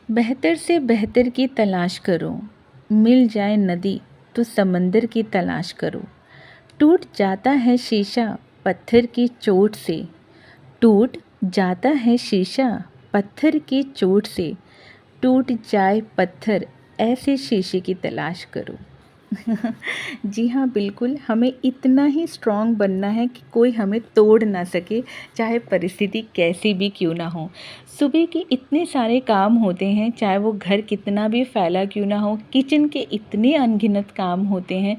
बेहतर से बेहतर की तलाश करो, मिल जाए नदी तो समंदर की तलाश करो। टूट जाता है शीशा पत्थर की चोट से, टूट जाता है शीशा पत्थर की चोट से, टूट जाए पत्थर ऐसे शीशे की तलाश करो। जी हाँ, बिल्कुल हमें इतना ही स्ट्रॉन्ग बनना है कि कोई हमें तोड़ ना सके, चाहे परिस्थिति कैसी भी क्यों ना हो। सुबह के इतने सारे काम होते हैं, चाहे वो घर कितना भी फैला क्यों ना हो, किचन के इतने अनगिनत काम होते हैं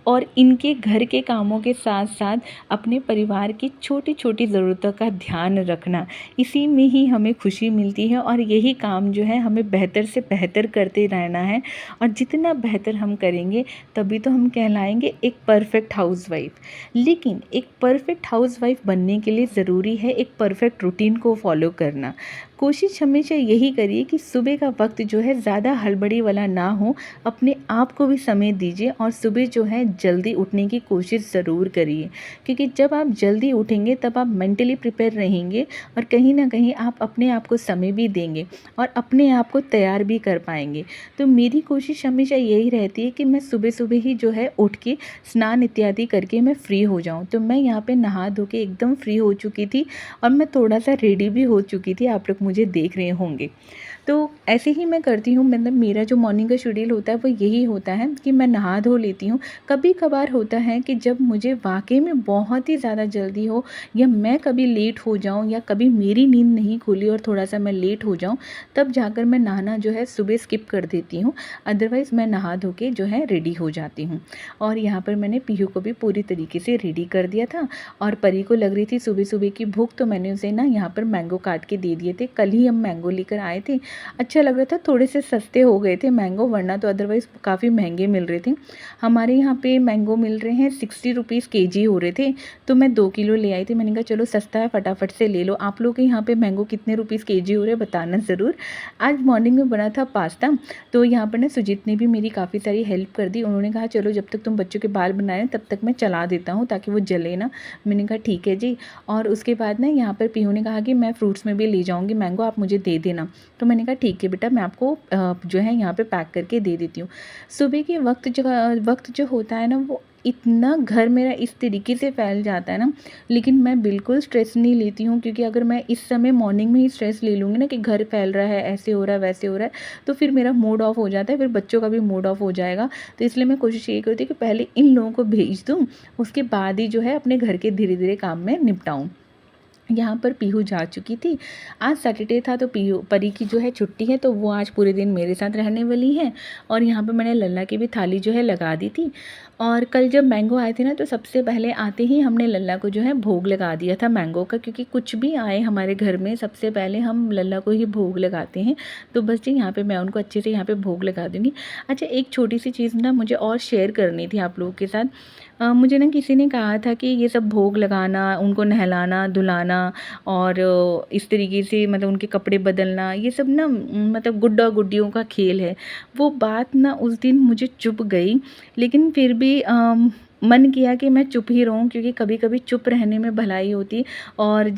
और इनके घर के कामों के साथ साथ अपने परिवार की छोटी छोटी ज़रूरतों का ध्यान रखना, इसी में ही हमें खुशी मिलती है और यही काम जो है हमें बेहतर से बेहतर करते रहना है। और जितना बेहतर हम करेंगे तभी तो हम कहलाएंगे एक परफेक्ट हाउसवाइफ। लेकिन एक परफेक्ट हाउसवाइफ बनने के लिए ज़रूरी है एक परफेक्ट रूटीन को फॉलो करना। कोशिश हमेशा यही करिए कि सुबह का वक्त जो है ज़्यादा हड़बड़ी वाला ना हो, अपने आप को भी समय दीजिए और सुबह जो है जल्दी उठने की कोशिश ज़रूर करिए, क्योंकि जब आप जल्दी उठेंगे तब आप मेंटली प्रिपेयर रहेंगे और कहीं ना कहीं आप अपने आप को समय भी देंगे और अपने आप को तैयार भी कर पाएंगे। तो मेरी कोशिश हमेशा यही रहती है कि मैं सुबह सुबह ही जो है उठ के स्नान इत्यादि करके मैं फ्री हो जाऊँ। तो मैं यहाँ पे नहा धो के एकदम फ्री हो चुकी थी और मैं थोड़ा सा रेडी भी हो चुकी थी, आप लोग मुझे देख रहे होंगे। तो ऐसे ही मैं करती हूँ, मतलब मेरा जो मॉर्निंग का शेड्यूल होता है वो यही होता है कि मैं नहा धो लेती हूँ। कभी कभार होता है कि जब मुझे वाकई में बहुत ही ज़्यादा जल्दी हो या मैं कभी लेट हो जाऊँ या कभी मेरी नींद नहीं खुली और थोड़ा सा मैं लेट हो जाऊँ, तब जाकर मैं नहाना जो है सुबह स्किप कर देती हूँ। अदरवाइज़ मैं नहा धो के जो है रेडी हो जाती हूँ। और यहाँ पर मैंने पीहू को भी पूरी तरीके से रेडी कर दिया था और परी को लग रही थी सुबह सुबह की भूख, तो मैंने उसे ना यहाँ पर मैंगो काट के दे दिए थे। कल ही हम मैंगो लेकर आए थे, अच्छा लग रहा था, थोड़े से सस्ते हो गए थे मैंगो, वरना तो अदरवाइज़ काफ़ी महंगे मिल रहे थे। हमारे यहाँ पे मैंगो मिल रहे हैं 60 रुपीज़ केजी हो रहे थे, तो मैं 2 किलो ले आई थी। मैंने कहा चलो सस्ता है, फटाफट से ले लो। आप लोग के यहाँ पे मैंगो कितने रुपीज़ केजी हो रहे हैं बताना ज़रूर। आज मॉर्निंग में बना था पास्ता, तो यहाँ पर ना सुजीत ने भी मेरी काफ़ी सारी हेल्प कर दी। उन्होंने कहा चलो जब तक तुम बच्चों के बाल बनाए तब तक मैं चला देता हूँ ताकि वो जले ना। मैंने कहा ठीक है जी। और उसके बाद ना यहाँ पर पीहू ने कहा कि मैं फ्रूट्स में भी ले जाऊँगी मैंगो, आप मुझे दे देना। तो मैंने कहा ठीक है बेटा, मैं आपको जो है यहाँ पे पैक करके दे देती हूँ। सुबह के वक्त जो होता है ना, वो इतना घर मेरा इस तरीके से फैल जाता है ना, लेकिन मैं बिल्कुल स्ट्रेस नहीं लेती हूँ, क्योंकि अगर मैं इस समय मॉर्निंग में ही स्ट्रेस ले लूँगी ना कि घर फैल रहा है, ऐसे हो रहा है, वैसे हो रहा है, तो फिर मेरा मूड ऑफ हो जाता है, फिर बच्चों का भी मूड ऑफ हो जाएगा। तो इसलिए मैं कोशिश यही करती हूँ कि पहले इन लोगों को भेज दूँ, उसके बाद ही जो है अपने घर के धीरे धीरे काम में निपटाऊँ। यहाँ पर पीहू जा चुकी थी। आज सैटरडे था तो पीहू परी की जो है छुट्टी है, तो वो आज पूरे दिन मेरे साथ रहने वाली है। और यहाँ पर मैंने लल्ला की भी थाली जो है लगा दी थी। और कल जब मैंगो आए थे ना, तो सबसे पहले आते ही हमने लल्ला को जो है भोग लगा दिया था मैंगो का, क्योंकि कुछ भी आए हमारे घर में सबसे पहले हम लल्ला को ही भोग लगाते हैं। तो बस जी यहाँ पे मैं उनको अच्छे से यहाँ पे भोग लगा दूँगी। अच्छा, एक छोटी सी चीज़ ना मुझे और शेयर करनी थी आप लोगों के साथ। मुझे ना किसी ने कहा था कि ये सब भोग लगाना, उनको नहलाना धुलाना और इस तरीके से मतलब उनके कपड़े बदलना, ये सब ना मतलब गुड्डा गुड्डियों का खेल है। वो बात ना उस दिन मुझे चुभ गई, लेकिन फिर भी मन किया कि मैं चुप ही रहूं, क्योंकि कभी कभी चुप रहने में भलाई होती और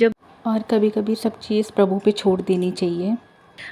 कभी कभी सब चीज़ प्रभु पे छोड़ देनी चाहिए।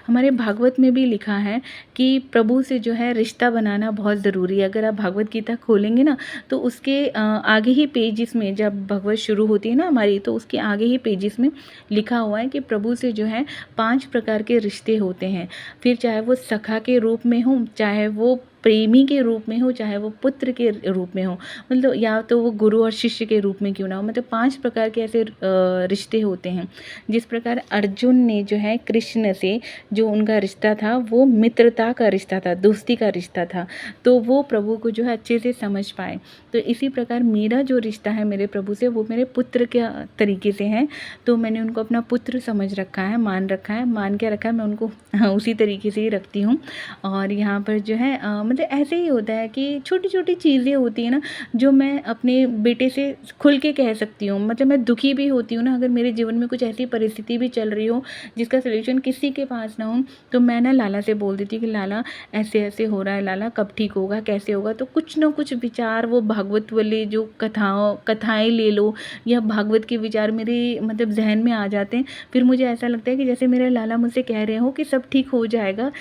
हमारे भागवत में भी लिखा है कि प्रभु से जो है रिश्ता बनाना बहुत ज़रूरी है। अगर आप भागवत गीता खोलेंगे ना, तो उसके आगे ही पेजिस में, जब भगवत शुरू होती है ना हमारी, तो उसके आगे ही पेजिस में लिखा हुआ है कि प्रभु से जो है 5 प्रकार के रिश्ते होते हैं। फिर चाहे वो सखा के रूप में हो, चाहे वो प्रेमी के रूप में हो, चाहे वो पुत्र के रूप में हो, मतलब या तो वो गुरु और शिष्य के रूप में क्यों ना हो, मतलब 5 प्रकार के ऐसे रिश्ते होते हैं। जिस प्रकार अर्जुन ने जो है कृष्ण से, जो उनका रिश्ता था वो मित्रता का रिश्ता था, दोस्ती का रिश्ता था, तो वो प्रभु को जो है अच्छे से समझ पाए। तो इसी प्रकार मेरा जो रिश्ता है मेरे प्रभु से, वो मेरे पुत्र के तरीके से है। तो मैंने उनको अपना पुत्र समझ रखा है, मान रखा है, मान के रखा है, मैं उनको उसी तरीके से ही रखती हूँ। और यहाँ पर जो है मतलब मतलब ऐसे ही होता है कि छोटी-छोटी चीज़ें होती हैं ना, जो मैं अपने बेटे से खुल के कह सकती हूँ। मतलब मैं दुखी भी होती हूँ ना, अगर मेरे जीवन में कुछ ऐसी परिस्थिति भी चल रही हो, जिसका सॉल्यूशन किसी के पास ना हो, तो मैं ना लाला से बोल देती हूँ कि लाला ऐसे-ऐसे हो रहा है लाला, कब ठीक होगा, कैसे होगा? तो कुछ ना कुछ विचार वो भागवत वाले जो कथाएँ ले लो या भागवत के विचार मेरे मतलब ज़हन में आ जाते हैं। फिर मुझे ऐसा लगता है कि जैसे मेरे लाला मुझसे कह रहे हो कि सब ठीक हो जाएगा,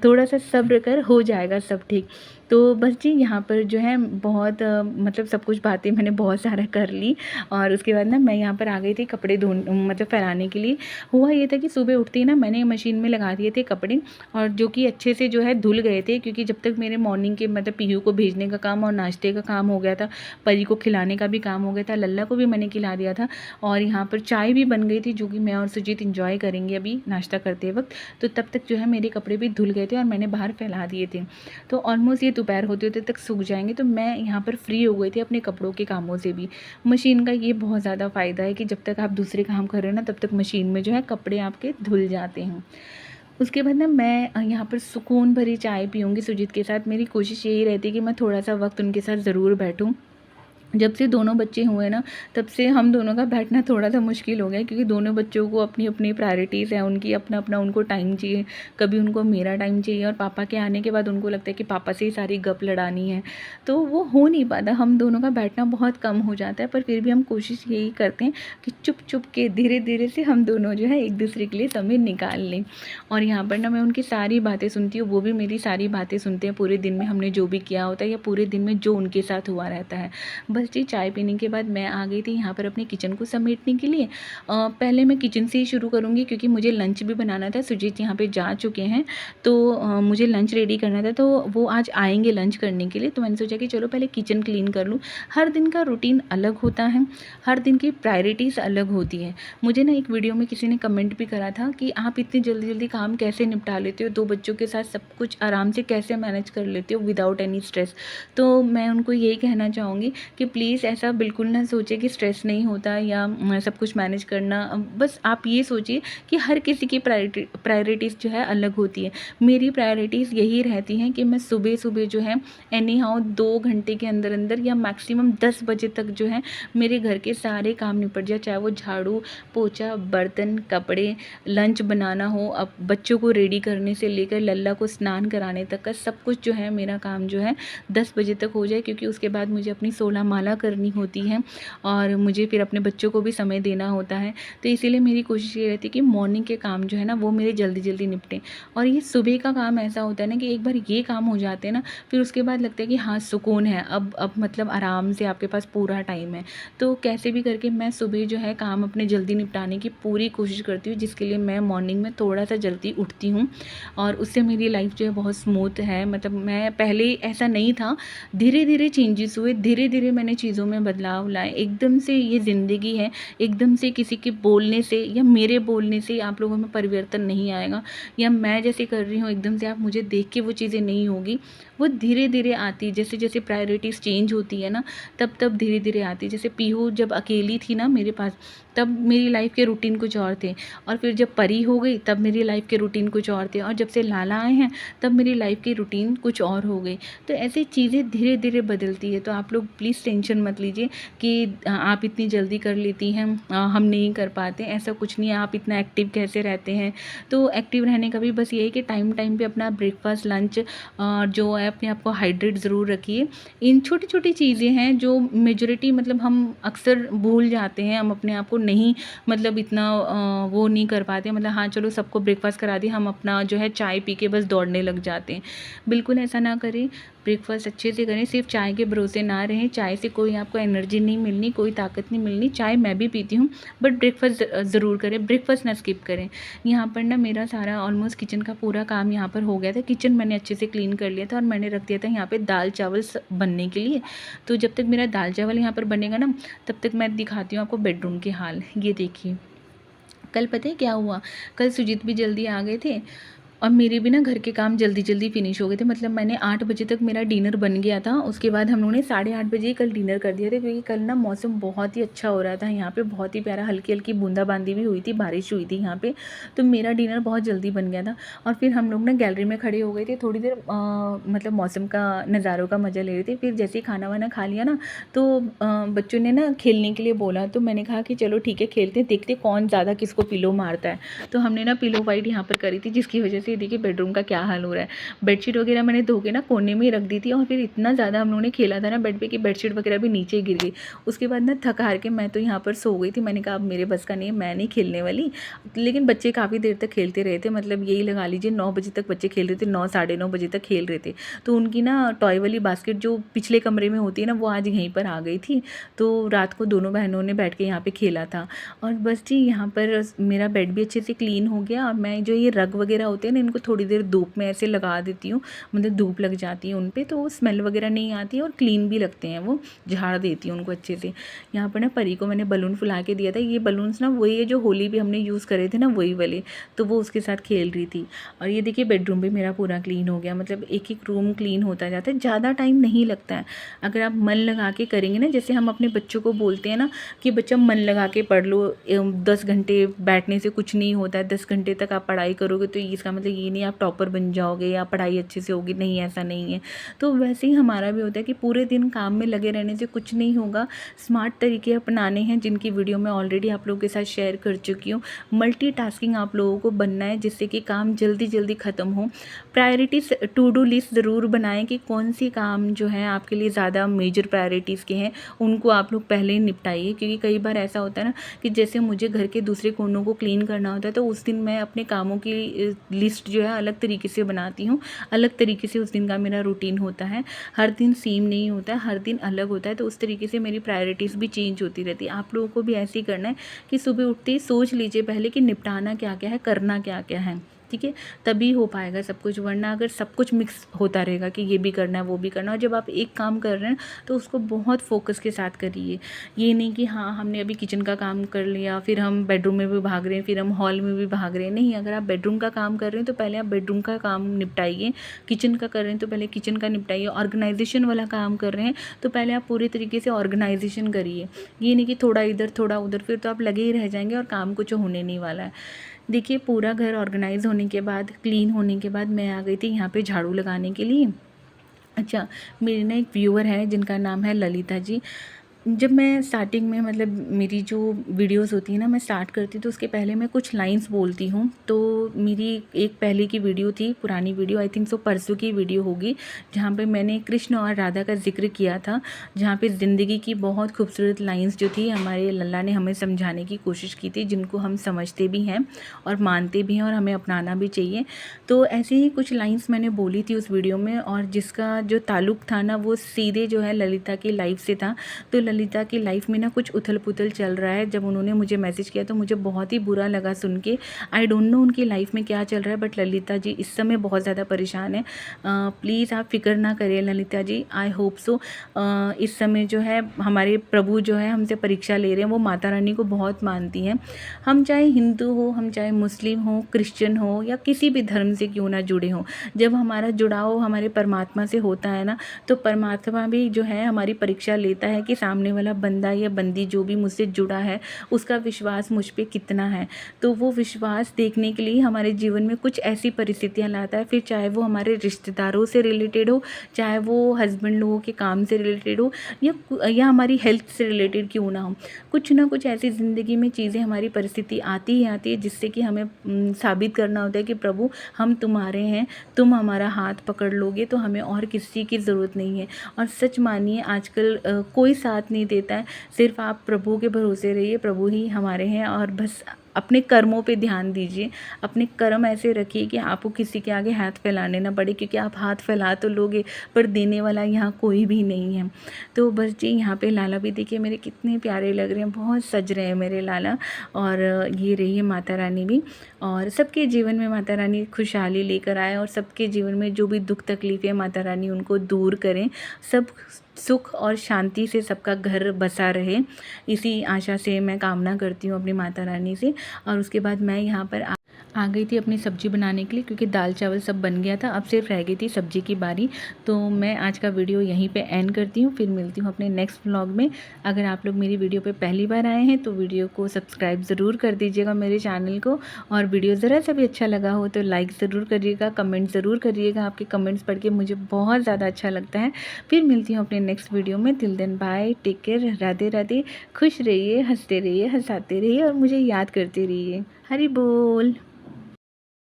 थोड़ा-सा सब्र कर, हो जाएगा सब ठीक। तो बस जी यहाँ पर जो है बहुत मतलब सब कुछ बातें मैंने बहुत सारा कर ली और उसके बाद ना मैं यहाँ पर आ गई थी कपड़े मतलब फैलाने के लिए। हुआ ये था कि सुबह उठते ही ना मैंने मशीन में लगा दिए थे कपड़े और जो कि अच्छे से जो है धुल गए थे, क्योंकि जब तक मेरे मॉर्निंग के मतलब पीहू को भेजने का काम और नाश्ते का काम हो गया था, परी को खिलाने का भी काम हो गया था, लल्ला को भी मैंने खिला दिया था और यहाँ पर चाय भी बन गई थी जो कि मैं और सुजीत इंजॉय करेंगे अभी नाश्ता करते वक्त। तो तब तक जो है मेरे कपड़े भी धुल गए थे और मैंने बाहर फैला दिए थे। तो ऑलमोस्ट ये दोपहर होते होते तक सूख जाएंगे, तो मैं यहाँ पर फ्री हो गई थी अपने कपड़ों के कामों से भी। मशीन का ये बहुत ज़्यादा फ़ायदा है कि जब तक आप दूसरे काम कर रहे हो ना, तब तक मशीन में जो है कपड़े आपके धुल जाते हैं। उसके बाद ना मैं यहाँ पर सुकून भरी चाय पीऊँगी सुजीत के साथ। मेरी कोशिश यही रहती है कि मैं थोड़ा-सा वक़्त उनके साथ ज़रूर बैठूँ। जब से दोनों बच्चे हुए ना, तब से हम दोनों का बैठना थोड़ा-सा मुश्किल हो गया है, क्योंकि दोनों बच्चों को अपनी-अपनी प्रायोरिटीज़ हैं, उनकी अपना-अपना उनको टाइम चाहिए। कभी उनको मेरा टाइम चाहिए और पापा के आने के बाद उनको लगता है कि पापा से ही सारी गप लड़ानी है। तो वो हो नहीं पाता, हम दोनों का बैठना बहुत कम हो जाता है, पर फिर भी हम कोशिश यही करते हैं कि चुप-चुप के धीरे-धीरे से हम दोनों जो है एक-दूसरे के लिए समय निकाल लें। और यहाँ पर ना मैं उनकी सारी बातें सुनती हूँ, वो भी मेरी सारी बातें सुनते हैं, पूरे दिन में हमने जो भी किया होता है या पूरे दिन में जो उनके साथ हुआ रहता है। बस जी चाय पीने के बाद मैं आ गई थी यहाँ पर अपने किचन को समेटने के लिए। पहले मैं किचन से ही शुरू करूँगी, क्योंकि मुझे लंच भी बनाना था। सुजीत यहाँ पे जा चुके हैं, तो मुझे लंच रेडी करना था, तो वो आज आएँगे लंच करने के लिए। तो मैंने सोचा कि चलो पहले किचन क्लीन कर लूँ। हर दिन का रूटीन अलग होता है, हर दिन की प्रायोरिटीज़ अलग होती है। मुझे ना एक वीडियो में किसी ने कमेंट भी करा था कि आप इतनी जल्दी-जल्दी काम कैसे निपटा लेते हो? 2 बच्चों के साथ सब कुछ आराम से कैसे मैनेज कर लेते हो विदाउट एनी स्ट्रेस? तो मैं उनको यही कहना चाहूँगी कि प्लीज़ ऐसा बिल्कुल ना सोचें कि स्ट्रेस नहीं होता या सब कुछ मैनेज करना, बस आप ये सोचिए कि हर किसी की प्रायोरिटीज़ जो है अलग होती है। मेरी प्रायोरिटीज़ यही रहती हैं कि मैं सुबह-सुबह जो है एनी हाउ 2 घंटे के अंदर-अंदर या मैक्सिमम 10 बजे तक जो है मेरे घर के सारे काम निपट जाए, चाहे वो झाड़ू, पोछा, बर्तन, कपड़े, लंच बनाना हो, अब बच्चों को रेडी करने से लेकर लल्ला को स्नान कराने तक का सब कुछ जो है मेरा काम जो है 10 बजे तक हो जाए, क्योंकि उसके बाद मुझे अपनी 16 माला करनी होती है और मुझे फिर अपने बच्चों को भी समय देना होता है। तो इसीलिए मेरी कोशिश ये रहती है कि मॉर्निंग के काम जो है ना वो मेरे जल्दी-जल्दी निपटें। और ये सुबह का काम ऐसा होता है ना कि एक बार ये काम हो जाते हैं ना, फिर उसके बाद लगता है कि हाँ सुकून है, अब मतलब आराम से आपके पास पूरा टाइम है। तो कैसे भी करके मैं सुबह जो है काम अपने जल्दी निपटाने की पूरी कोशिश करती हूँ, जिसके लिए मैं मॉर्निंग में थोड़ा-सा जल्दी उठती हूँ और उससे मेरी लाइफ़ जो है बहुत स्मूथ है। मतलब मैं पहले ऐसा नहीं था, धीरे-धीरे चेंजेस हुए, धीरे-धीरे मैंने चीज़ों में बदलाव लाए। एकदम से ये ज़िंदगी है, एकदम से किसी के बोलने से या मेरे बोलने से आप लोगों में परिवर्तन नहीं आएगा, या मैं जैसे कर रही हूँ एकदम से आप मुझे देख के वो चीज़ें नहीं होगी। वो धीरे-धीरे आती, जैसे-जैसे प्रायोरिटीज़ चेंज होती है ना, तब-तब धीरे-धीरे आती। जैसे पीहू जब अकेली थी ना मेरे पास, तब मेरी लाइफ़ के रूटीन कुछ और थे, और फिर जब परी हो गई तब मेरी लाइफ़ के रूटीन कुछ और थे, और जब से लाला आए हैं तब मेरी लाइफ़ की रूटीन कुछ और हो गई। तो ऐसी चीज़ें धीरे-धीरे बदलती है। तो आप लोग प्लीज़ टेंशन मत लीजिए कि आप इतनी जल्दी कर लेती हैं, हम नहीं कर पाते, ऐसा कुछ नहीं है। आप इतना एक्टिव कैसे रहते हैं? तो एक्टिव रहने का भी बस ये है कि टाइम-टाइम पे अपना ब्रेकफ़ास्ट, लंच जो है अपने आप को हाइड्रेट ज़रूर रखिए। इन छोटी-छोटी चीज़ें हैं जो मेजॉरिटी मतलब हम अक्सर भूल जाते हैं, हम अपने आप को नहीं मतलब इतना वो नहीं कर पाते, मतलब हाँ चलो सबको ब्रेकफ़ास्ट करा दिया, हम अपना जो है चाय पी के बस दौड़ने लग जाते हैं। बिल्कुल ऐसा ना करें, ब्रेकफ़ास्ट अच्छे से करें, सिर्फ चाय के भरोसे ना रहें। चाय से कोई आपको एनर्जी नहीं मिलनी, कोई ताकत नहीं मिलनी। चाय मैं भी पीती हूँ, बट ब्रेकफ़ास्ट ज़रूर करें, ब्रेकफ़ास्ट ना स्किप करें। यहाँ पर ना मेरा सारा ऑलमोस्ट किचन का पूरा काम यहाँ पर हो गया था। किचन मैंने अच्छे से क्लीन कर लिया था और मैंने रख दिया था यहाँ पे दाल चावल बनने के लिए। तो जब तक मेरा दाल चावल यहाँ पर बनेगा ना, तब तक मैं दिखाती हूँ आपको बेडरूम के हाल। ये देखिए, कल पता है क्या हुआ? कल सुजीत भी जल्दी आ गए थे, और मेरे भी ना घर के काम जल्दी जल्दी फिनिश हो गए थे। मतलब मैंने 8 बजे तक मेरा डिनर बन गया था। उसके बाद हम लोगों ने 8:30 बजे ही कल डिनर कर दिया था, क्योंकि कल ना मौसम बहुत ही अच्छा हो रहा था यहाँ पे, बहुत ही प्यारा, हल्की हल्की बूंदाबांदी भी हुई थी, बारिश हुई थी यहाँ पे। तो मेरा डिनर बहुत जल्दी बन गया था। और फिर हम लोग ना गैलरी में खड़े हो गए थे थोड़ी देर, मतलब मौसम का नज़ारों का मज़ा ले रहे थे। फिर जैसे ही खाना वाना खा लिया ना, तो बच्चों ने ना खेलने के लिए बोला, तो मैंने कहा कि चलो ठीक है खेलते हैं, देखते कौन ज़्यादा किसको पिलो मारता है। तो हमने ना पिलो फाइट यहाँ पर करी थी, जिसकी वजह से देखिए बेडरूम का क्या हाल हो रहा है। बेडशीट वगैरह मैंने धो के ना कोने में ही रख दी थी, और फिर इतना ज़्यादा हम लोगों ने खेला था ना बेड पे कि बेडशीट वगैरह भी नीचे गिर गई। उसके बाद ना थक हार के मैं तो यहाँ पर सो गई थी। मैंने कहा अब मेरे बस का नहीं है, मैं नहीं खेलने वाली। लेकिन बच्चे काफ़ी देर तक खेलते रहे थे, मतलब यही लगा लीजिए 9 बजे तक बच्चे खेल रहे थे, 9 साढ़े 9 बजे तक खेल रहे थे। तो उनकी ना टॉय वाली बास्केट जो पिछले कमरे में होती है ना, वो आज यहीं पर आ गई थी। तो रात को दोनों बहनों ने बैठ के यहाँ पे खेला था। और बस जी यहाँ पर मेरा बेड भी अच्छे से क्लीन हो गया। और मैं जो ये रग वगैरह होते हैं ना, इनको थोड़ी देर धूप में ऐसे लगा देती हूँ, मतलब धूप लग जाती है उन पर, तो स्मेल वगैरह नहीं आती है और क्लीन भी लगते हैं, वो झाड़ देती हूँ उनको अच्छे से। यहाँ पर ना परी को मैंने बलून फुला के दिया था। ये बलून्स ना वही है जो होली पे हमने यूज़ करे थे ना, वही वाले, तो वो उसके साथ खेल रही थी। और ये देखिए बेडरूम भी मेरा पूरा क्लीन हो गया, मतलब एक एक रूम क्लीन होता जाता है, ज़्यादा टाइम नहीं लगता है अगर आप मन लगा के करेंगे ना। जैसे हम अपने बच्चों को बोलते हैं ना कि बच्चा मन लगा के पढ़ लो, 10 घंटे बैठने से कुछ नहीं होता है, 10 घंटे तक आप पढ़ाई करोगे तो इसका मतलब ये नहीं आप टॉपर बन जाओगे या पढ़ाई अच्छे से होगी, नहीं, ऐसा नहीं है। तो वैसे ही हमारा भी होता है कि पूरे दिन काम में लगे रहने से कुछ नहीं होगा। स्मार्ट तरीके अपनाने हैं, जिनकी वीडियो मैं ऑलरेडी आप लोगों के साथ शेयर कर चुकी हूँ। मल्टीटास्किंग आप लोगों को बनना है, जिससे कि काम जल्दी जल्दी ख़त्म हो। प्रायोरिटीज़ टू डू लिस्ट ज़रूर बनाएं कि कौन सी काम जो है आपके लिए ज़्यादा मेजर प्रायोरिटीज़ के हैं, उनको आप लोग पहले ही निपटाइए। क्योंकि कई बार ऐसा होता है ना कि जैसे मुझे घर के दूसरे कोनों को क्लीन करना होता है, तो उस दिन मैं अपने कामों की लिस्ट जो है अलग तरीके से बनाती हूँ, अलग तरीके से उस दिन का मेरा रूटीन होता है। हर दिन सेम नहीं होता है, हर दिन अलग होता है, तो उस तरीके से मेरी प्रायोरिटीज़ भी चेंज होती रहती है। आप लोगों को भी ऐसे ही करना है कि सुबह उठते ही सोच लीजिए पहले कि निपटाना क्या क्या है, करना क्या क्या है, ठीक है, तभी हो पाएगा सब कुछ। वरना अगर सब कुछ मिक्स होता रहेगा कि ये भी करना है वो भी करना है, और जब आप एक काम कर रहे हैं तो उसको बहुत फोकस के साथ करिए। ये नहीं कि हाँ हमने अभी किचन का काम कर लिया, फिर हम बेडरूम में भी भाग रहे हैं, फिर हम हॉल में भी भाग रहे हैं। नहीं, अगर आप बेडरूम का काम कर रहे हैं तो पहले आप बेडरूम का काम निपटाइए, किचन का कर रहे हैं तो पहले किचन का निपटाइए, ऑर्गेनाइजेशन वाला काम कर रहे हैं तो पहले आप पूरे तरीके से ऑर्गेनाइजेशन करिए। ये नहीं कि थोड़ा इधर थोड़ा उधर, फिर तो आप लगे ही रह जाएंगे और काम कुछ होने नहीं वाला है। देखिए पूरा घर ऑर्गेनाइज होने के बाद, क्लीन होने के बाद मैं आ गई थी यहाँ पे झाड़ू लगाने के लिए। अच्छा, मेरी ना एक व्यूअर है जिनका नाम है ललिता जी। जब मैं स्टार्टिंग में, मतलब मेरी जो वीडियोस होती है ना, मैं स्टार्ट करती हूँ तो उसके पहले मैं कुछ लाइंस बोलती हूँ। तो मेरी एक पहले की वीडियो थी, पुरानी वीडियो, आई थिंक सो परसों की वीडियो होगी, जहाँ पे मैंने कृष्ण और राधा का जिक्र किया था, जहाँ पे ज़िंदगी की बहुत खूबसूरत लाइंस जो थी हमारे लल्ला ने हमें समझाने की कोशिश की थी, जिनको हम समझते भी हैं और मानते भी हैं और हमें अपनाना भी चाहिए। तो ऐसे ही कुछ लाइंस मैंने बोली थी उस वीडियो में, और जिसका जो ताल्लुक़ था ना वो सीधे जो है ललिता की लाइफ से था। तो ललिता की लाइफ में ना कुछ उथल पुथल चल रहा है। जब उन्होंने मुझे मैसेज किया तो मुझे बहुत ही बुरा लगा सुन के। आई डोंट नो उनकी लाइफ में क्या चल रहा है, बट ललिता जी इस समय बहुत ज़्यादा परेशान है। प्लीज़ आप फिक्र ना करिए Lalita ji, I hope so इस समय जो है हमारे प्रभु जो है हमसे परीक्षा ले रहे हैं। वो माता रानी को बहुत मानती हैं। हम चाहे हिंदू हो, हम चाहे मुस्लिम हो, क्रिश्चियन हो, या किसी भी धर्म से क्यों ना जुड़े हों, जब हमारा जुड़ाव हमारे परमात्मा से होता है ना, तो परमात्मा भी जो है हमारी परीक्षा लेता है कि सामने वाला बंदा या बंदी जो भी मुझसे जुड़ा है उसका विश्वास मुझ पे कितना है। तो वो विश्वास देखने के लिए हमारे जीवन में कुछ ऐसी परिस्थितियाँ लाता है, फिर चाहे वो हमारे रिश्तेदारों से रिलेटेड हो, चाहे वो हस्बैंड लोगों के काम से रिलेटेड हो, या हमारी हेल्थ से रिलेटेड क्यों ना हो। कुछ ना कुछ ऐसी ज़िंदगी में चीज़ें, हमारी परिस्थिति आती ही आती है, जिससे कि हमें साबित करना होता है कि प्रभु हम तुम्हारे हैं, तुम हमारा हाथ पकड़ लोगे तो हमें और किसी की ज़रूरत नहीं है। और सच मानिए आजकल कोई साथ नहीं देता है, सिर्फ आप प्रभु के भरोसे रहिए, प्रभु ही हमारे हैं। और बस अपने कर्मों पे ध्यान दीजिए, अपने कर्म ऐसे रखिए कि आपको किसी के आगे हाथ फैलाने ना पड़े, क्योंकि आप हाथ फैला तो लोगे पर देने वाला यहाँ कोई भी नहीं है। तो बस जी यहाँ पे लाला भी देखिए मेरे कितने प्यारे लग रहे हैं, बहुत सज रहे हैं मेरे लाला। और ये रही है माता रानी भी, और सबके जीवन में माता रानी खुशहाली लेकर आए, और सबके जीवन में जो भी दुख तकलीफ़ें माता रानी उनको दूर करें, सब सुख और शांति से सबका घर बसा रहे, इसी आशा से मैं कामना करती हूँ अपनी माता रानी से। और उसके बाद मैं यहाँ पर आ गई थी अपनी सब्ज़ी बनाने के लिए, क्योंकि दाल चावल सब बन गया था, अब सिर्फ रह गई थी सब्ज़ी की बारी। तो मैं आज का वीडियो यहीं पे एंड करती हूँ, फिर मिलती हूँ अपने नेक्स्ट व्लॉग में। अगर आप लोग मेरी वीडियो पे पहली बार आए हैं तो वीडियो को सब्सक्राइब ज़रूर कर दीजिएगा मेरे चैनल को, और वीडियो ज़रा सा भी अच्छा लगा हो तो लाइक ज़रूर करिएगा, कमेंट ज़रूर करिएगा। आपके कमेंट्स पढ़ के मुझे बहुत ज़्यादा अच्छा लगता है। फिर मिलती हूँ अपने नेक्स्ट वीडियो में। Till then bye, take care, Radhe Radhe. खुश रहिए, हंसते रहिए, हंसाते रहिए और मुझे याद करते रहिए। हरि बोल।